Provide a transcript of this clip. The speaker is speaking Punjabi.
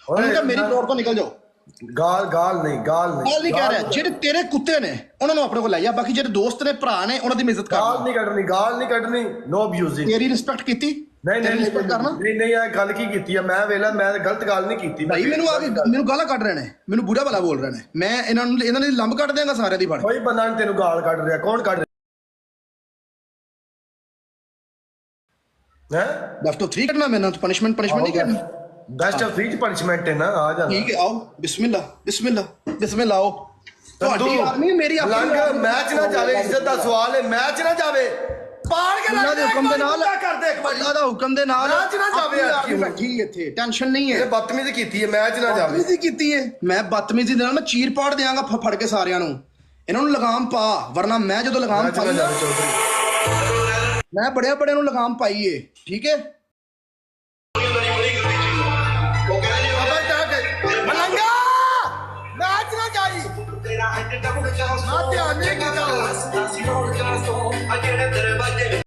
ਉਹਨੂੰ ਕਹ ਮੇਰੀ ਫਲੋਰ ਤੋਂ ਨਿਕਲ ਜਾਓ। ਗਾਲ ਨਹੀਂ ਕਹਿ ਰਿਹਾ। ਜਿਹੜੇ ਤੇਰੇ ਕੁੱਤੇ ਨੇ ਉਹਨਾਂ ਨੂੰ ਆਪਣੇ ਕੋਲ ਲੈ ਜਾ, ਬਾਕੀ ਜਿਹੜੇ ਦੋਸਤ ਨੇ ਭਰਾ ਨੇ ਉਹਨਾਂ ਦੀ ਇੱਜ਼ਤ ਕਰ। ਗਾਲ ਨਹੀਂ ਕੱਢਣੀ, ਨੋ ਅਬਿਊਜ਼ਿੰਗ। ਤੇਰੀ ਰਿਸਪੈਕਟ ਕੀਤੀ? ਨਹੀਂ ਇਹ ਗੱਲ ਕੀ ਕੀਤੀ ਆ? ਮੈਂ ਵੇਲਾ ਮੈਂ ਗਲਤ ਗੱਲ ਨਹੀਂ ਕੀਤੀ ਭਾਈ। ਮੈਨੂੰ ਆ ਕੇ ਮੈਨੂੰ ਗਾਲਾਂ ਕੱਢ ਰਹੇ ਨੇ, ਮੈਨੂੰ ਬੁਰਾ ਭਲਾ ਬੋਲ ਰਹੇ ਨੇ। ਮੈਂ ਇਹਨਾਂ ਦੀ ਲੰਬ ਕੱਢ ਦਿਆਂਗਾ ਸਾਰਿਆਂ ਦੀ ਫੜ। ਕੋਈ ਬੰਦਾ ਨਹੀਂ ਤੈਨੂੰ ਗਾਲ ਕੱਢ ਰਿਹਾ। ਕੌਣ ਕੱਢ ਰਿਹਾ ਹੈ? ਬਸ ਤੋਂ 3 ਕੱਢਣਾ ਮੈਨੂੰ, ਪਨਿਸ਼ਮੈਂਟ ਨਹੀਂ ਕਰਨੀ। ਬੈਸਟ ਆਫ 3 ਪਨਿਸ਼ਮੈਂਟ ਹੈ ਨਾ। ਆ ਜਾ ਠੀਕ ਹੈ, ਆਓ। ਬਿਸਮਿਲ੍ਲਾ ਆਓ। ਤੁਹਾਡੀ ਆਰਮੀ ਮੇਰੀ ਆਪਣੀ। ਮੈਚ ਨਾ ਜਾਵੇ, ਇੱਜ਼ਤ ਦਾ ਸਵਾਲ ਹੈ। ਮੈਚ ਨਾ ਜਾਵੇ, ਪਾੜ ਕੇ ਅੱਲਾਹ ਦੇ ਹੁਕਮ ਦੇ ਨਾਲ ਕਰਦੇ ਇੱਕ ਵਾਰੀ। ਅੱਲਾਹ ਦਾ ਹੁਕਮ ਦੇ ਨਾਲ ਮੈਚ ਨਾ ਜਾਵੇ। ਬੈਠੀ ਇੱਥੇ ਟੈਨਸ਼ਨ ਨਹੀਂ ਹੈ। ਇਹ ਬਦਤਮੀਜ਼ੀ ਕੀਤੀ ਹੈ, ਮੈਚ ਨਾ ਜਾਵੇ। ਬਦਤਮੀਜ਼ੀ ਕੀਤੀ ਹੈ। ਮੈਂ ਬਦਤਮੀਜ਼ੀ ਦੇ ਨਾਲ ਮੈਂ ਚੀਰ ਪਾੜ ਦਿਆਂਗਾ ਫੜ ਕੇ ਸਾਰਿਆਂ ਨੂੰ। ਇਹਨਾਂ ਨੂੰ ਲਗਾਮ ਪਾ, ਵਰਨਾ ਮੈਂ ਜਦੋਂ ਲਗਾਮ ਪਾਈ, ਮੈਂ ਬੜਿਆਂ ਨੂੰ ਲਗਾਮ ਪਾਈ ਏ। ਠੀਕ ਹੈ। ਮਲੰਗਾ ਮੈਚ ਨਾ ਜਾਈ। ਧਿਆਨ ਨਹੀਂ ਕੀਤਾ।